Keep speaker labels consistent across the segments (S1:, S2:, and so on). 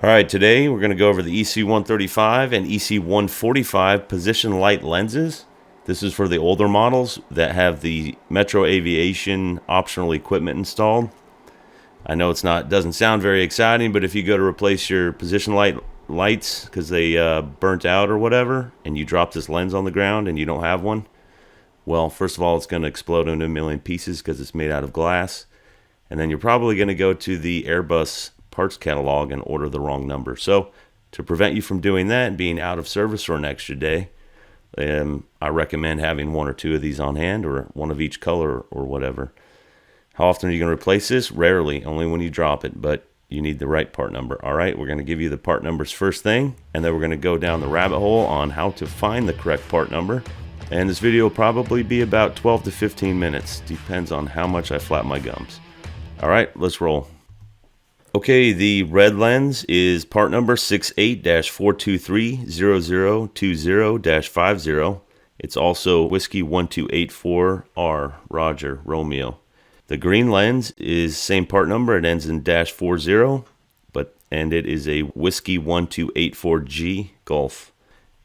S1: All right, today we're going to go over the EC135 and EC145 position light lenses. This is for the older models that have the Metro Aviation optional equipment installed. I know doesn't sound very exciting, but if you go to replace your position lights because they burnt out or whatever, and you drop this lens on the ground and you don't have one, well, first of all, it's going to explode into a million pieces because it's made out of glass. And then you're probably going to go to the Airbus Parts Catalogue and order the wrong number. So to prevent you from doing that and being out of service for an extra day, I recommend having one or two of these on hand, or one of each color or whatever. How often are you going to replace this? Rarely, only when you drop it, but you need the right part number. All right, we're going to give you the part numbers first thing, and then we're going to go down the rabbit hole on how to find the correct part number. And this video will probably be about 12 to 15 minutes. Depends on how much I flap my gums. All right, let's roll. Okay, the red lens is part number 68-423-0020-50. It's also Whiskey 1284R, Roger, Romeo. The green lens is same part number. It ends in -40, and it is a Whiskey 1284G, Golf.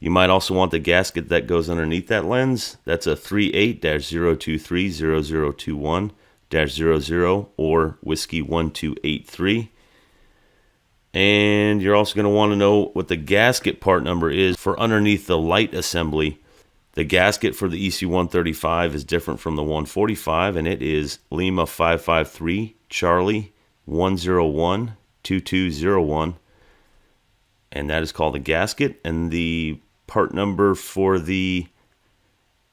S1: You might also want the gasket that goes underneath that lens. That's a 38-023-0021-00 or Whiskey 1283. And you're also going to want to know what the gasket part number is for underneath the light assembly. The gasket for the EC135 is different from the 145, and it is Lima 553 Charlie 101 2201, and that is called a gasket. And the part number for the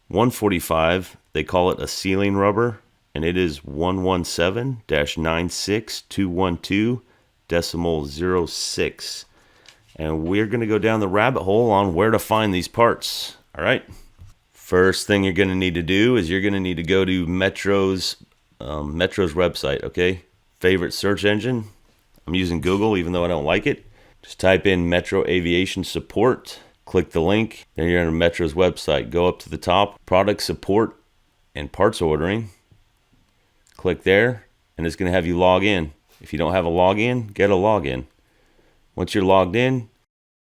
S1: 145, they call it a sealing rubber, and it is 117-96212.06. And we're going to go down the rabbit hole on where to find these parts. All right. First thing you're going to need to do is you're going to need to go to Metro's website, okay? Favorite search engine. I'm using Google even though I don't like it. Just type in Metro Aviation Support. Click the link. Then you're on Metro's website. Go up to the top, Product Support and Parts Ordering. Click there, and it's going to have you log in. If you don't have a login, get a login. Once you're logged in,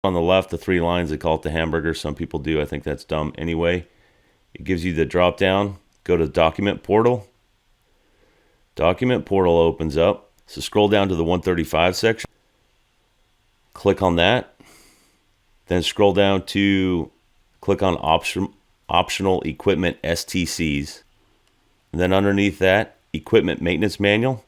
S1: on the left, the three lines, they call it the hamburger. Some people do. I think that's dumb anyway. It gives you the drop down. Go to the Document Portal. Document Portal opens up. So scroll down to the 135 section. Click on that. Then scroll down to click on Optional Equipment STCs. And then underneath that, Equipment Maintenance Manual.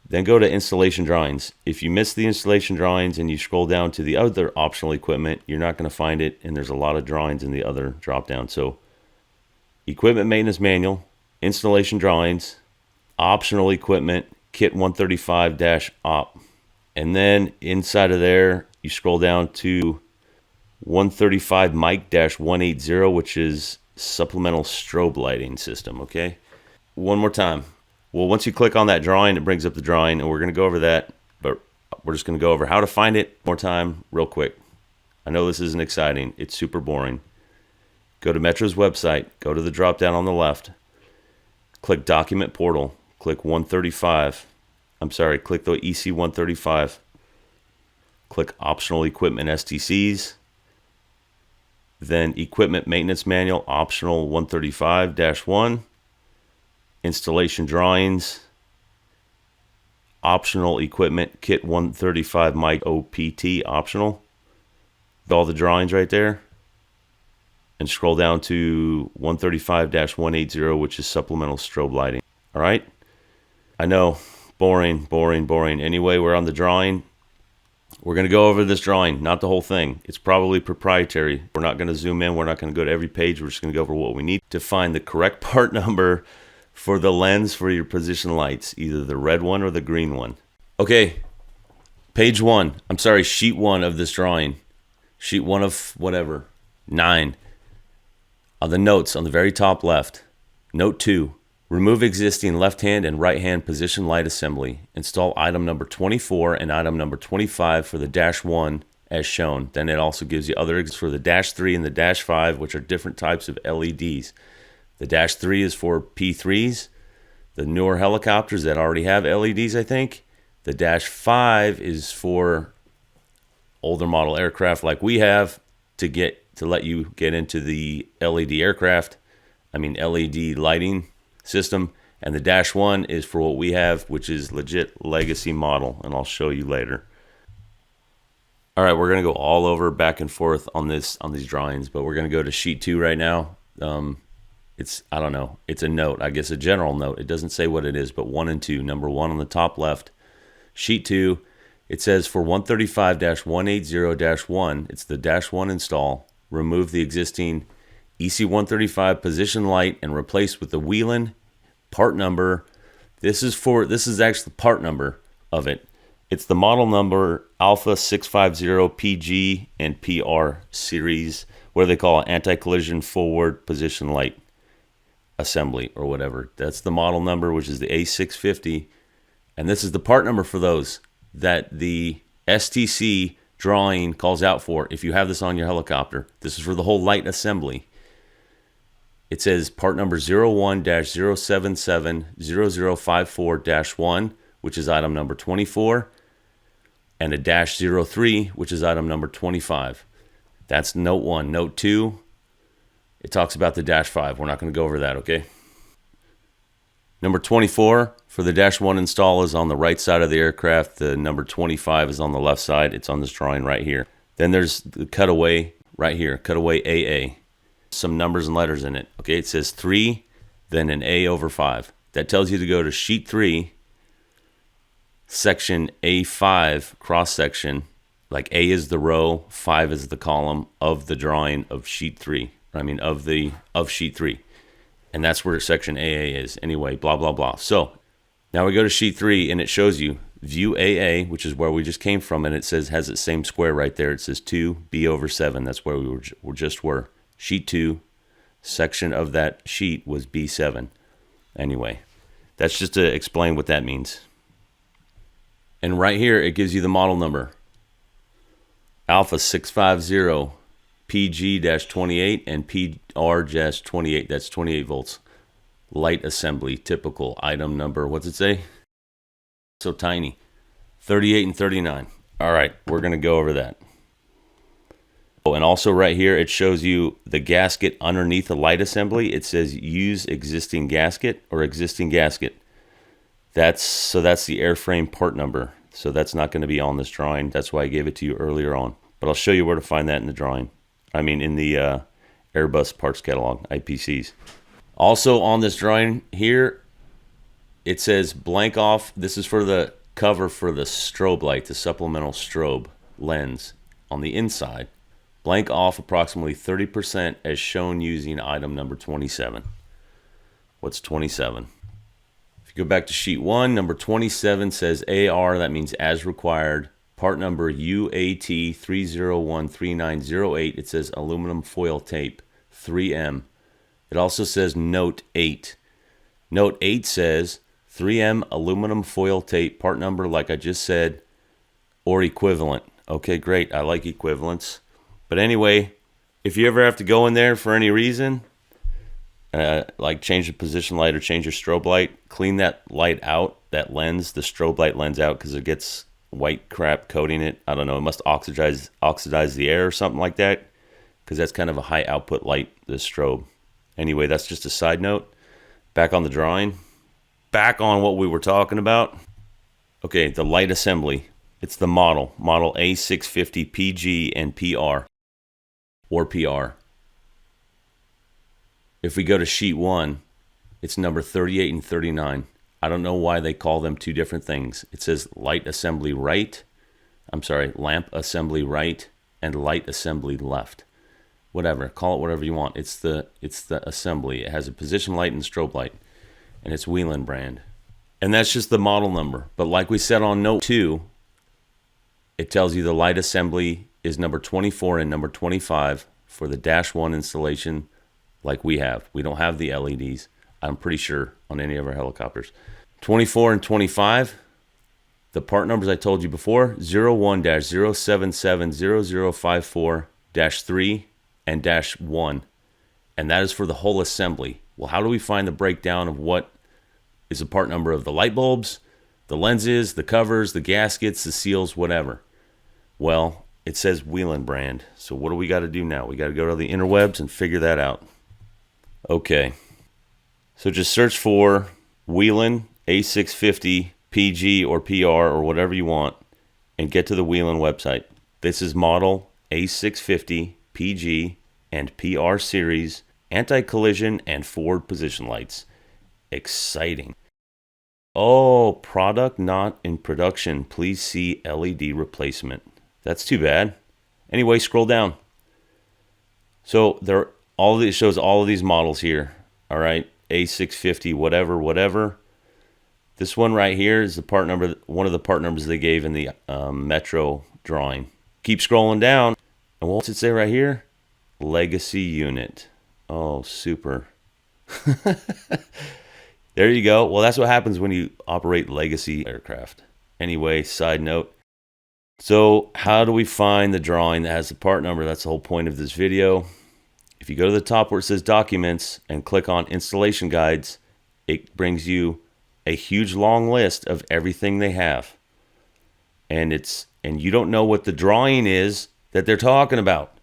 S1: Then go to Installation Drawings. If you miss the installation drawings and you scroll down to the other optional equipment, you're not going to find it, and there's a lot of drawings in the other drop down. So Equipment Maintenance Manual, Installation Drawings, Optional Equipment, Kit 135-op. And then inside of there, you scroll down to 135 mic-180, which is Supplemental Strobe Lighting System, okay? One more time. Well, once you click on that drawing, it brings up the drawing, and we're going to go over that, but we're just going to go over how to find it one more time real quick. I know this isn't exciting. It's super boring. Go to Metro's website. Go to the drop-down on the left. Click Document Portal. Click 135. Click the EC135. Click Optional Equipment STCs. Then Equipment Maintenance Manual, Optional 135-1. Installation Drawings, Optional Equipment, Kit 135 mic OPT, optional. All the drawings right there. And scroll down to 135-180, which is Supplemental Strobe Lighting. All right? I know, boring. Anyway, we're on the drawing. We're going to go over this drawing, not the whole thing. It's probably proprietary. We're not going to zoom in. We're not going to go to every page. We're just going to go over what we need to find the correct part number for the lens for your position lights, either the red one or the green one. Okay, sheet one of this drawing. Sheet one of whatever, 9. On the notes on the very top left, note 2, remove existing left-hand and right-hand position light assembly. Install item number 24 and item number 25 for the -1 as shown. Then it also gives you other for the -3 and the -5, which are different types of LEDs. The -3 is for P3s, the newer helicopters that already have LEDs, I think. The -5 is for older model aircraft like we have to let you get into the LED aircraft. I mean LED lighting system. And the -1 is for what we have, which is legit legacy model, and I'll show you later. All right, we're gonna go all over back and forth on these drawings, but we're gonna go to sheet 2 right now. I don't know, it's a note, I guess a general note. It doesn't say what it is, but 1 and 2. Number 1 on the top left, sheet 2. It says for 135-180-1, it's the -1 install. Remove the existing EC135 position light and replace with the Whelen part number. This is actually the part number of it. It's the model number Alpha 650 PG and PR series. What do they call it? Anti-collision forward position light assembly or whatever. That's the model number, which is the A650. And this is the part number for those that the STC drawing calls out for. If you have this on your helicopter, this is for the whole light assembly. It says part number 01-077-0054-1, which is item number 24, and a -03, which is item number 25. That's note 1. Note 2, it talks about the -5. We're not going to go over that, okay? Number 24 for the -1 install is on the right side of the aircraft. The number 25 is on the left side. It's on this drawing right here. Then there's the cutaway right here, cutaway AA. Some numbers and letters in it. Okay, it says 3, then an A over 5. That tells you to go to sheet 3, section A5, cross section. Like A is the row, 5 is the column of the drawing of sheet 3. I mean of sheet 3. And that's where section AA is. Anyway, blah blah blah. So now we go to sheet 3 and it shows you view AA, which is where we just came from, and it says has the same square right there. It says 2B over 7. That's where we just were. Sheet 2, section of that sheet was B7. Anyway, that's just to explain what that means. And right here, it gives you the model number. Alpha 650 PG-28 and PR-28. That's 28 volts. Light assembly, typical item number. What's it say? So tiny. 38 and 39. All right, we're going to go over that. Oh, and also right here, it shows you the gasket underneath the light assembly. It says use existing gasket or existing gasket. That's the airframe part number. So that's not going to be on this drawing. That's why I gave it to you earlier on. But I'll show you where to find that in the drawing. I mean, in the Airbus Parts Catalogue, IPCs. Also on this drawing here, it says blank off. This is for the cover for the strobe light, the supplemental strobe lens on the inside. Blank off approximately 30% as shown using item number 27. What's 27? If you go back to sheet 1, number 27 says AR, that means as required. Part number UAT 3013908, it says aluminum foil tape, 3M. It also says note 8. Note 8 says 3M aluminum foil tape, part number like I just said, or equivalent. Okay, great, I like equivalents. But anyway, if you ever have to go in there for any reason, like change the position light or change your strobe light, clean that light out, that lens, the strobe light lens out, because it gets white crap coating it. I don't know, it must oxidize the air or something like that, because that's kind of a high output light, this strobe. Anyway, that's just a side note. Back on the drawing. Back on what we were talking about. Okay, the light assembly. It's the model A650 PG and PR. Or PR. If we go to sheet 1, it's number 38 and 39. I don't know why they call them two different things. It says lamp assembly right, and light assembly left. Whatever, call it whatever you want. It's the assembly. It has a position light and strobe light, and it's Whelen brand. And that's just the model number. But like we said on note 2, it tells you the light assembly is number 24 and number 25 for the -1 installation like we have. We don't have the LEDs, I'm pretty sure, on any of our helicopters. 24 and 25, the part numbers I told you before, 01-077-0054-3 and -1. And that is for the whole assembly. Well, how do we find the breakdown of what is the part number of the light bulbs, The lenses, the covers, the gaskets, the seals, whatever. Well, it says Whelen brand. So what do we got to do now? We got to go to the interwebs and figure that out. Okay. So just search for Whelen A650 PG or PR or whatever you want and get to the Whelen website. This is model A650 PG and PR series, anti-collision and forward position lights. Exciting. Oh, product not in production. Please see LED replacement. That's too bad. Anyway, scroll down. So it shows all of these models here. All right, A650, whatever. This one right here is the part number, one of the part numbers they gave in the Metro drawing. Keep scrolling down, and what's it say right here? Legacy unit. Oh, super. There you go. Well, that's what happens when you operate legacy aircraft. Anyway, side note. So how do we find the drawing that has the part number? That's the whole point of this video. If you go to the top where it says documents and click on installation guides, it brings you a huge long list of everything they have. And you don't know what the drawing is that they're talking about.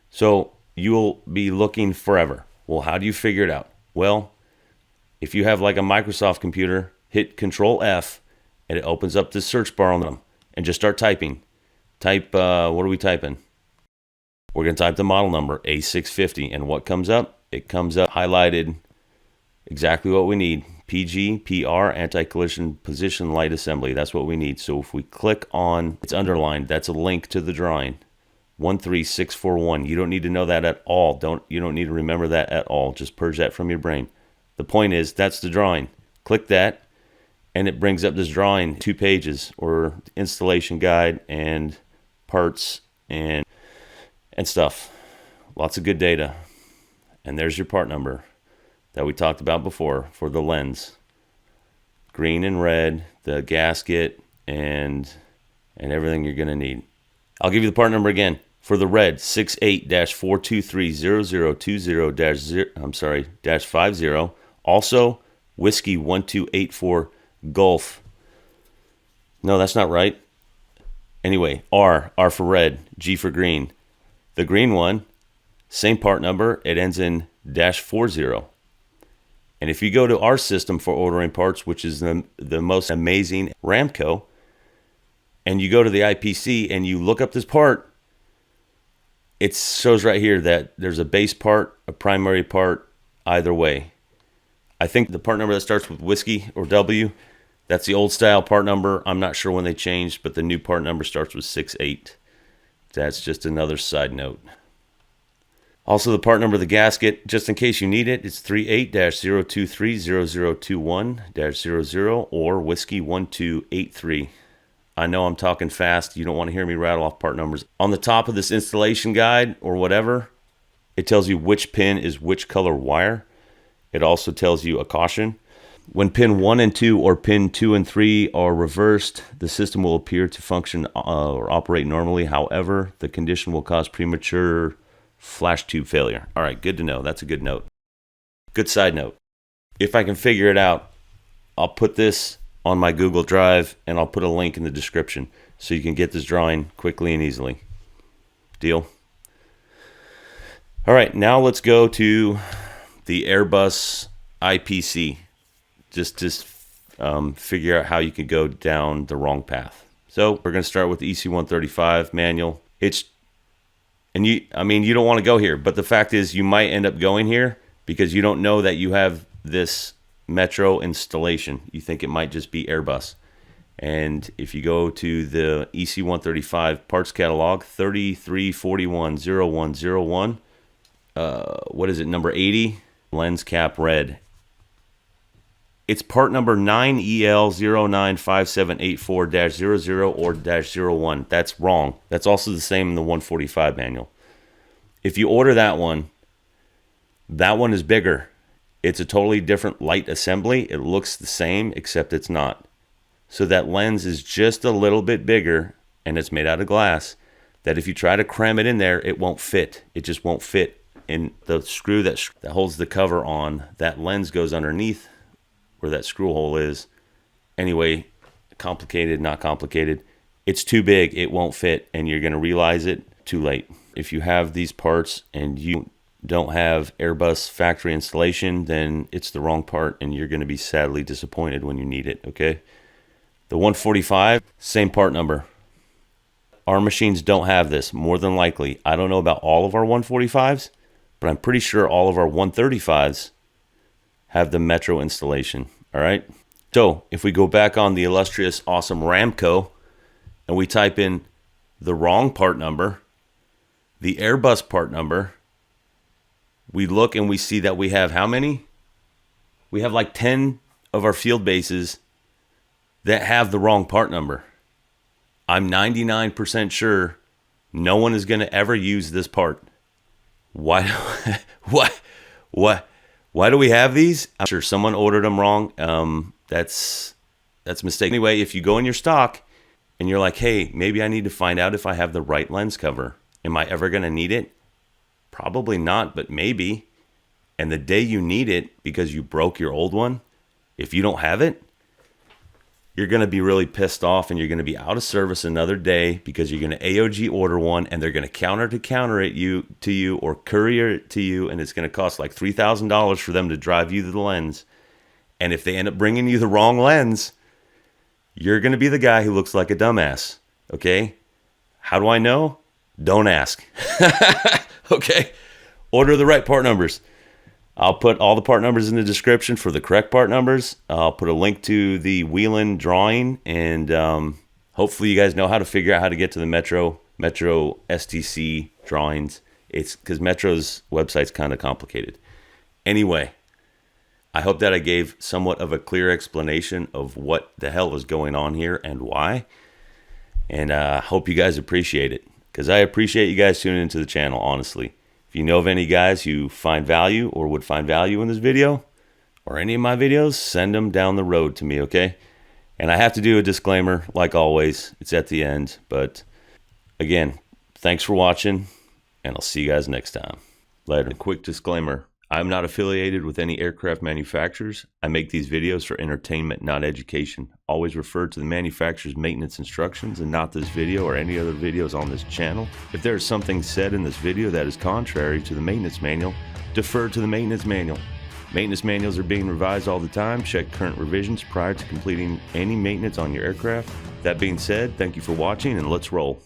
S1: So you'll be looking forever. Well, how do you figure it out? Well, if you have like a Microsoft computer, hit Control F and it opens up this search bar on them and just start typing. Type, what are we typing? We're going to type the model number, A650. And what comes up? It comes up highlighted exactly what we need. PG, PR, anti-collision position light assembly. That's what we need. So if we click on, it's underlined. That's a link to the drawing. 13641. You don't need to know that at all. You don't need to remember that at all. Just purge that from your brain. The point is, that's the drawing. Click that, and it brings up this drawing, 2 pages, or installation guide and parts and stuff. Lots of good data. And there's your part number that we talked about before for the lens. Green and red, the gasket, and everything you're going to need. I'll give you the part number again. For the red, 68-4230020-50. Also, Whiskey 1284 Gulf. No, that's not right. Anyway, R for red, G for green. The green one, same part number, it ends in -40. And if you go to our system for ordering parts, which is the most amazing Ramco, and you go to the IPC and you look up this part, it shows right here that there's a base part, a primary part, either way. I think the part number that starts with whiskey or W, that's the old style part number. I'm not sure when they changed, but the new part number starts with 68. That's just another side note. Also, the part number of the gasket, just in case you need it, it's 38-023-0021-00 or Whiskey 1283. I know I'm talking fast. You don't want to hear me rattle off part numbers. On the top of this installation guide or whatever, it tells you which pin is which color wire. It also tells you a caution. When pin 1 and 2 or pin 2 and 3 are reversed, the system will appear to function or operate normally. However, the condition will cause premature flash tube failure. All right, good to know. That's a good note. Good side note. If I can figure it out, I'll put this on my Google Drive and I'll put a link in the description so you can get this drawing quickly and easily. Deal? All right, now let's go to the Airbus IPC. Just to figure out how you could go down the wrong path. So we're going to start with the EC135 manual. You don't want to go here, but the fact is you might end up going here because you don't know that you have this Metro installation. You think it might just be Airbus. And if you go to the EC135 Parts Catalogue, 33410101, what is it, number 80? Lens cap red. It's part number 9EL095784-00 or -01. That's wrong. That's also the same in the 145 manual. If you order that one is bigger. It's a totally different light assembly. It looks the same, except it's not. So that lens is just a little bit bigger, and it's made out of glass, that if you try to cram it in there, it won't fit. It just won't fit. And the screw that holds the cover on, that lens goes underneath where that screw hole is, Anyway, complicated, not complicated. It's too big, it won't fit, and you're going to realize it too late. If you have these parts and you don't have Airbus factory installation, then it's the wrong part and you're going to be sadly disappointed when you need it, okay? The 145, same part number. Our machines don't have this, more than likely. I don't know about all of our 145s, but I'm pretty sure all of our 135s have the Metro installation, all right? So if we go back on the illustrious, awesome Ramco, and we type in the wrong part number, the Airbus part number, we look and we see that we have how many? We have like 10 of our field bases that have the wrong part number. I'm 99% sure no one is going to ever use this part. Why do we have these? I'm sure someone ordered them wrong. That's a mistake. Anyway, if you go in your stock and you're like, hey, maybe I need to find out if I have the right lens cover. Am I ever going to need it? Probably not, but maybe. And the day you need it because you broke your old one, if you don't have it, you're going to be really pissed off and you're going to be out of service another day because you're going to AOG order one and they're going to counter it to you or courier it to you, and it's going to cost like $3,000 for them to drive you the lens. And if they end up bringing you the wrong lens, you're going to be the guy who looks like a dumbass, okay? How do I know? Don't ask. Okay? Order the right part numbers. I'll put all the part numbers in the description for the correct part numbers. I'll put a link to the Whelen drawing, and hopefully you guys know how to figure out how to get to the Metro STC drawings. It's because Metro's website's kind of complicated. Anyway, I hope that I gave somewhat of a clear explanation of what the hell is going on here and why. And I hope you guys appreciate it, because I appreciate you guys tuning into the channel, honestly. If you know of any guys who find value or would find value in this video or any of my videos, send them down the road to me, okay? And I have to do a disclaimer, like always. It's at the end. But again, thanks for watching, and I'll see you guys next time. Later. A quick disclaimer. I'm not affiliated with any aircraft manufacturers. I make these videos for entertainment, not education. Always refer to the manufacturer's maintenance instructions and not this video or any other videos on this channel. If there is something said in this video that is contrary to the maintenance manual, defer to the maintenance manual. Maintenance manuals are being revised all the time. Check current revisions prior to completing any maintenance on your aircraft. That being said, thank you for watching, and let's roll.